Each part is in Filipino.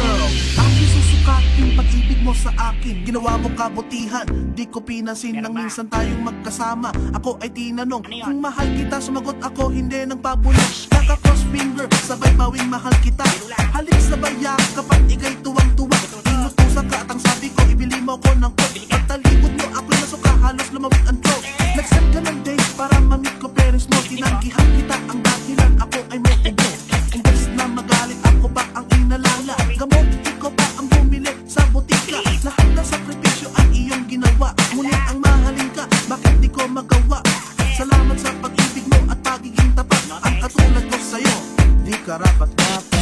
Girl, aking susukatin pag-ibig mo sa akin. Ginawa mo kabutihan, di ko pinansin nang minsan tayong magkasama. Ako ay tinanong kung mahal kita, sumagot ako hindi nang pabulos. Kaka-cross finger, sabay bawing mahal kita. Halik sabay yak kapag ikay tuwang-tuwa. Inutusan ka at ang sabi ko, ibili mo ko ng coat. Pagtalikod mo ako'y nasuka, halos lumawit ang throat. Nag-send ka ng date para ma-meet ko parents mo. Tinanggihan kita, ang dahilan ako ay may ubo. Imbes na magalit, ako pa ang inalala. Gamot, ikaw pa ang bumili sa butika. Lahat ng sakripisyo ang iyong ginawa. Ngunit ang mahalin ka, bakit di ko magawa? Salamat sa pag-ibig mo at pagiging tapat. Ang katulad ko sa'yo, di karapat-dapat.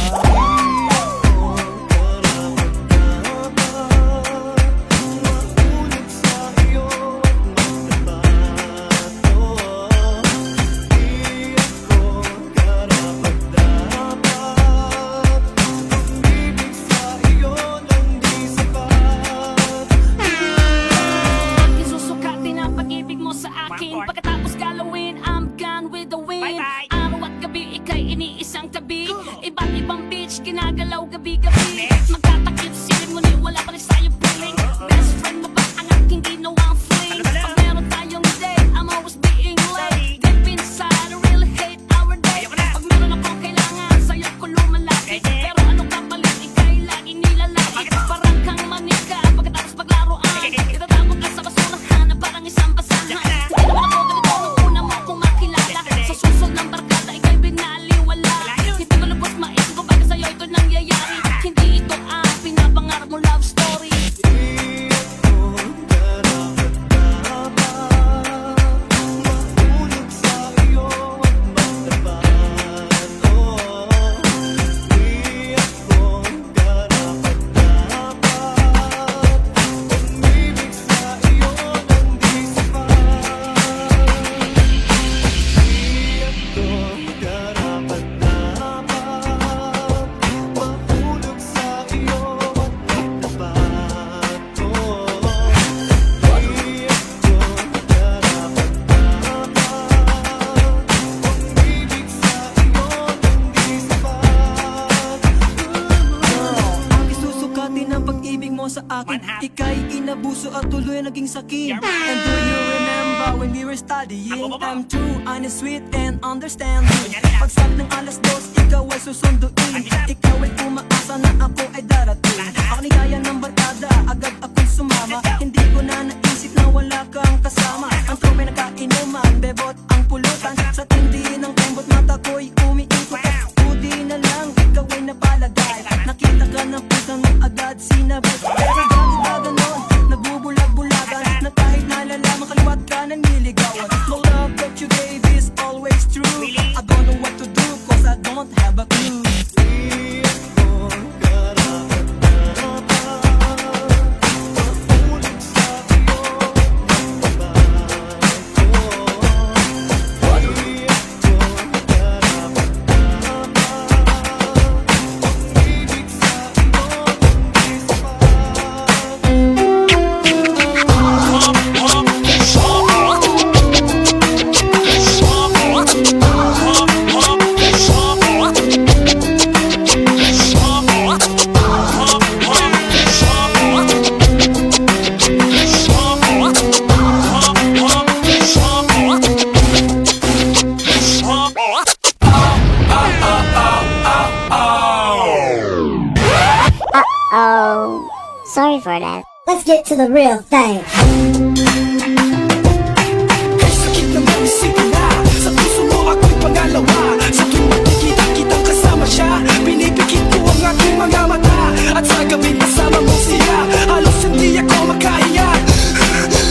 Pagkatapos galawin, I'm gone with the wind. Bye-bye. Araw at gabi, ika'y iniisang tabi. Iba't ibang beach, ginagalaw gabi-gabi. Magtatakip, silid mo ni wala pa rin sa'yo feeling. Best friend mo ba ang aking ginawang fling? Pag meron tayong date, I'm always being late. Deep inside, I really hate our date. Pag meron akong kailangan, sa'yo ko lumalapit. Pero anong kapalit, ika'y lagi nilalait. Parang kang manika, pagkatapos paglaruan. Itatapon ka sa basurahan na parang isang basahan. Sa akin, ika'y inabuso at tuloy naging sakin. And do you remember when we were studying? I'm true, honest, sweet, and understanding. Pagsag ng alas 2, ikaw ay susunduin. Ikaw ay umaasa na ako ay darating. Ako nigaya ng barkada, agad akong sumama. Hindi ko na naisip na wala kang kasama. Ang tropay nagkainuman, bebot ang pulutan. Sa tindi ng tembot, mata ko'y umiikot. Kudi na lang, ikaw ay napalagay. Nakita ka ng puso ng agad sinabay. Pero bakit ba ganon? Nagbubulag-bulagan na kahit nalalaman kaliwat ka naniligawan. The love that you gave is always true. I don't know what to do cause I don't have a clue. Oh, sorry for that. Let's get to the real thing. Sakit naman isipin na sa puso mo ako'y pangalawa. Sa tuwing makikita kitang kasama siya, pinipikit ko ang aking mga mata. At sa gabing kasama mo siya, halos hindi ako makahiya.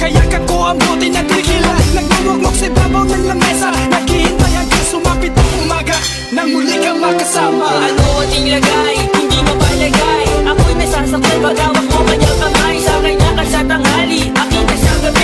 Kaya kako ang bote na tequila, nagmumukmok sa ibabaw ng lamesa. Naghihintay hanggang sumapit ang umaga nang muli kang makasama. Ano ating lagay, hindi mapalagay. Ako'y may sasaktan pag hawak mo kanyang kamay. Sa kanya ka sa tanghali, aking kasama.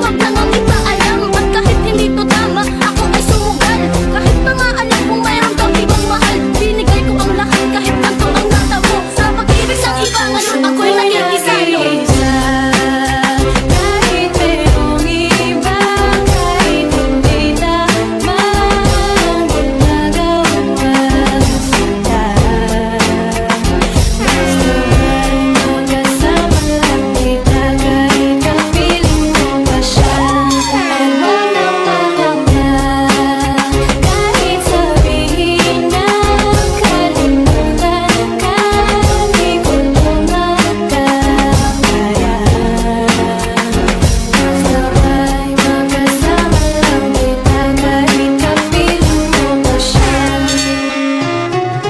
wag lang ang di ba alam. At kahit hindi to tama, ako ay sumugal. Kahit pa nga alam kung mayroon kang ibang mahal, binigay ko ang lahat kahit tanto ang natamo. Sa pag-ibig sa iba, ngayon ako'y naging isalo. Kahit merong iba, kahit hindi tama ang ginagawa kita. Basta ba'y magkasama lang kita, kahit kapiling mo pa siya. At wag nang malamnan, kahit sabihin na kalimutan ka, di ko to makakaya. Basta ba'y magkasama lang kita, kahit kapiling mo pa siya.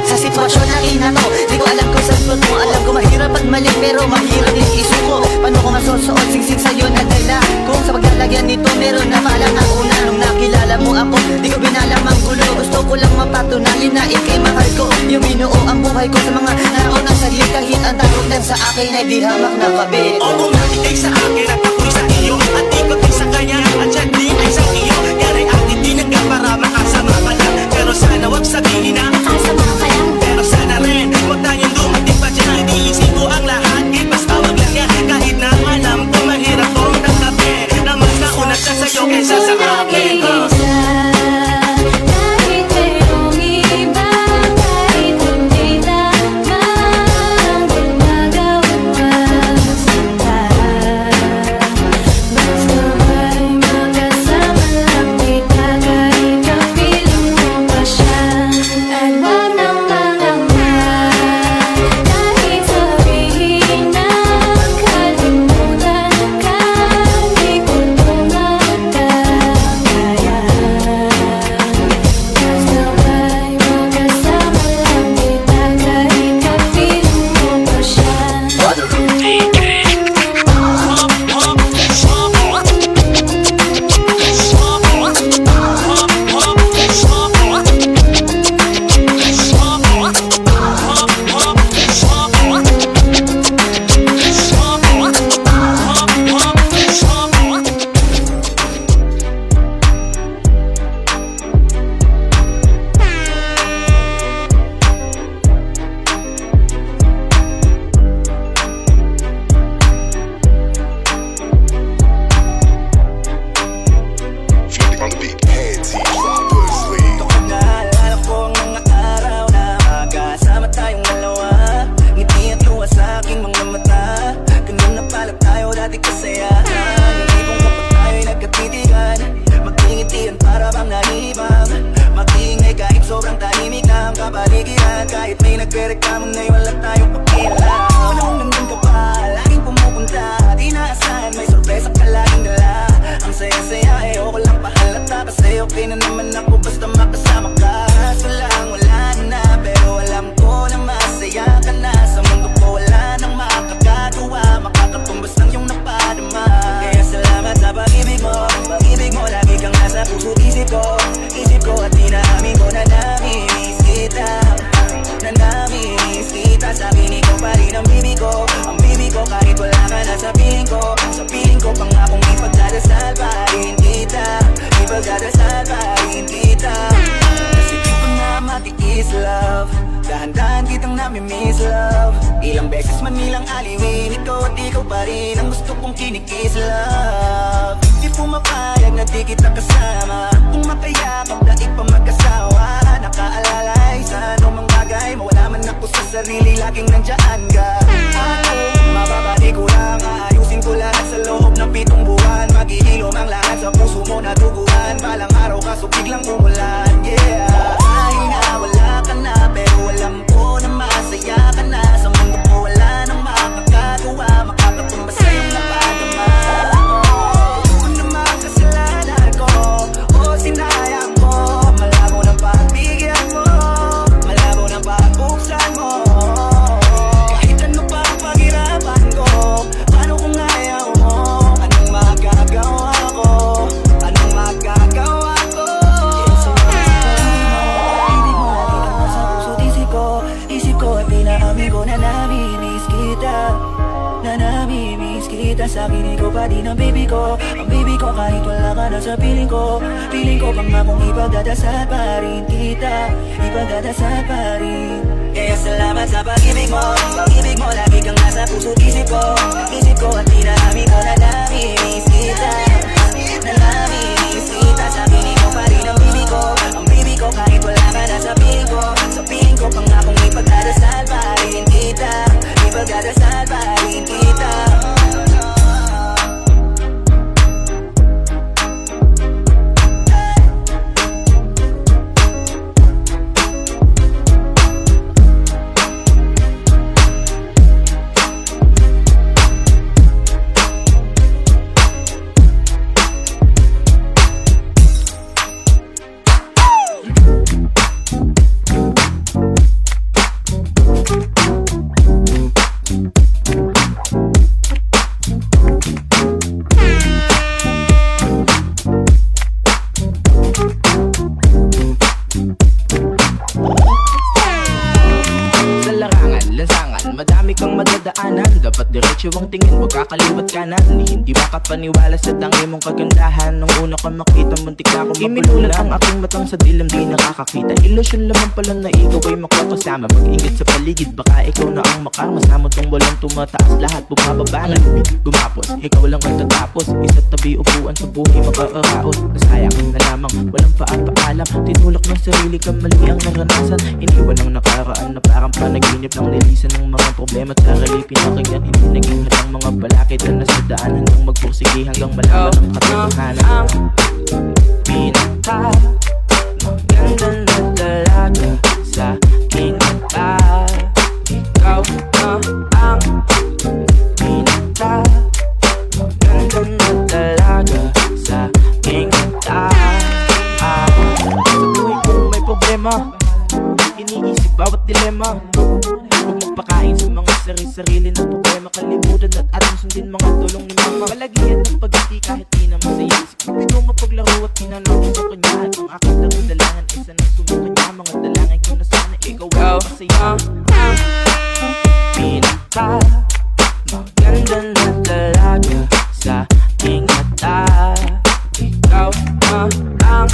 Sa sitwasyon na inato, di ko alam kung saan mo. Alam ko mahirap at mali, pero mahirap din isuko. Paano ko masusuot, singsing sa'yo na dala. Kung sa paglalagyan nito, meron na malang ang una. Nung nakilala mo ako, di ko binalang manggulo. Gusto ko lang mapatunayan na ikay mahal ko. Yung binuo ang buhay ko sa mga naunang saglit. Kahit ang tagutan sa akin ay di hamak na kabit. Oo nga, ikay sa akin at ako'y sa iyo. At ikot din sa kanya at siya din ay sa iyo. Yan ay atin din nagkapara makasama ka lang. Pero sana wag sabihin na Kasama ka lang. pero sana rin wag tayong dumating pa dyan. Iniisip ko ang lahat, eh basta wag lang yan. Kahit na alam ko mahirap kong tanggapin na mas nauna siya sa'yo kaysa sa akin. Kahit merong iba, kahit hindi tama ang ginagawa kita. Basta ba'y magkasama lang kita, kahit kapiling mo pa siya. At wag nang malamnan, kahit sabihin na kalimutan ka, di ko to makakaya. Basta ba'y magkasama lang kita, kahit kapiling mo pa siya. Flipping on the beat, head team, purposely. Naalala ko ang mga araw na magkasama tayong dalawa. Ngiti at luha sa aking mga mata. Ganun na pala tayo dati kasaya. Yung ibong kapag tayo'y nagkatitigan, magtingitian para bang nahibang. Magtingay kahit sobrang tahimik na ang kapaligiran. Kahit may nagre-reklamo na'y wala tayong pakialam. Nung nandun ka pa, laging pumupunta. Di naasahan, may sorpresa ka laging dala. Ang saya-saya eh, ako lang pahalata. Kasi okay na naman ako basta makasama ka. Kaso lang wala na, pero alam ko na masaya ka na. Sa mundo ko wala nang makakagawa, makakatumbas ng iyong napadama. Kaya salamat sa pag-ibig mo lagi kang nasa puso't isip ko at dinaamin ko na namimiss kita. Na namimiss kita, sa piling ko pa rin ang bibi ko. Ang bibi ko kahit wala ka na sa piling ko. Sa piling ko pangakong ipagdadasal pa rin kita. Ipagdadasal pa rin kita. Kasi di ko na matiis love, dahan-dahan kitang namimiss love. Ilang beses man nilang aliwin, ikaw at ikaw pa rin ang gusto kong kinikis love. Di pumapayag na di kita kasama, kung makayakap daig pa magkasawa. Nakaalalay sa anumang bagay, mawala man ako sa sarili, laging nandiyan ka. Ako, mababali ko lang, aayusin ko lahat sa loob ng 7 buwan. Maghihilom ang lahat sa puso mo na duguan. Balang araw kaso biglang umulan, yeah. Dahil nga wala ka na, pero alam ko na masaya ka na. Sa mundo ko wala nang makakagawa, makakatumbas sa iyong napadama. Kung na makasalanan ko, o sinayang ko, malabo ng pagbigyan mo, malabo ng pagbuksan mo. Kahit ano pa ang paghirapan ko, paano kung ayaw mo? Anong magagawa ko? Anong magagawa ko? Ibig mo lagi kang nasa puso't isip ko at dinaamin ko na namimiss kita. Na namimiss kita, sa akin ikaw pa din ang baby ko. Ang baby ko naman ang sa piling ko. Piling ko pang akong ipagdadasal pa rin kita, ipagdadasal pa rin. Kaya salamat sa pag-ibig mo. Pag-ibig mo lagi kang nasa puso't isip ko. Isip ko at tinahami ko na namimiss kita, na namimiss kita. Sa piling ko pa rin ang bibi ko, ang bibi ko kahit wala ka na sa piling ko. Sa piling ko pang akong ipagdadasal pa rin kita, ipagdadasal pa rin kita. Madami kang madadaanan, dapat diretso ang tingin, huwag kakaliwat kanan. Hindi makapaniwala sa tangi mong kagandahan. Nung una ka makita, muntik na akong iminulat ang aking matang sa dilim, di nakakakita. Ilusyon lamang pala na ikaw ay makakasama. Mag-ingat sa paligid, baka ikaw na ang makarmasama. Tong walang tumataas, lahat bumababa. Nalubig, gumapos, ikaw lang ang tatapos. Isa't tabi, upuan sa buhay, makaaraos. Nasayang na lamang, walang paapaalam. Tinulak ng sarili ka, mali ang naranasan. Iniwan ang nakaraan na parang panaginip ng nilisan ng mga problema at sarili pinakinggan. Hindi naging halang mga balakid na nasa daan hanggang magpursige hanggang malaman ang katotohanan. Ang pinaka maganda na dalaga sa aking mata, ikaw na ang pinaka maganda na dalaga sa aking mata. Sa buhay ko may problema, iniisip bawat dilema. Huwag magpakain sa mga sarili na problema. Kalimutan at ating sundin mga tulong ni mama. Palagihan ng pag-ibig kahit di na masaya. Sikapin ko mapaglaro at pinanong sa kanya. At ang aking dalangan ay sanang sumukanya. Mga dalangin ko na sana ikaw ay masaya. Ang pinaka maganda na dalaga sa aking mata, ikaw na ang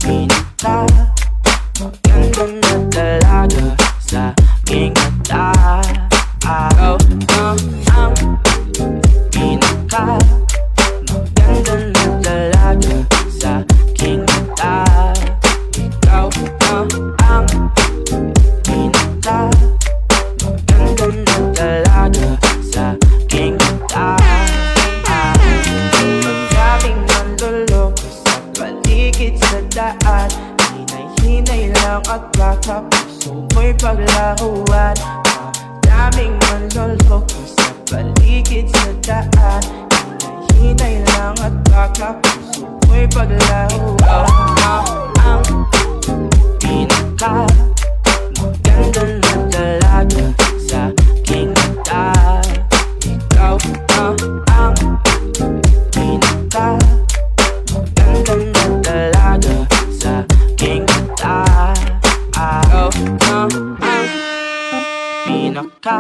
pinaka maganda na dalaga sa aking mata. Ikaw na ang pinaka maganda na dalaga sa aking mata. Ikaw na ang pinaka maganda na dalaga sa aking mata. Maraming manloloko sa paligid sa daan. Hinay-hinay lang at baka puso mo'y paglaruan. Daming manloloko sa paligid sa daan. Hinay-hinay lang at baka puso mo'y paglaruan. Ang pinaka maganda na dalaga sa aking mata, ikaw na ang pinaka maganda na dalaga sa aking mata. Ikaw na ang pinaka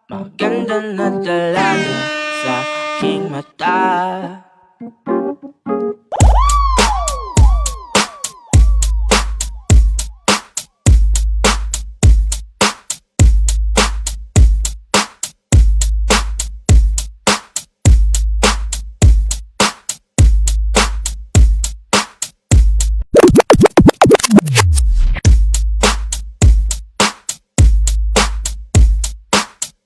maganda na dalaga sa aking mata.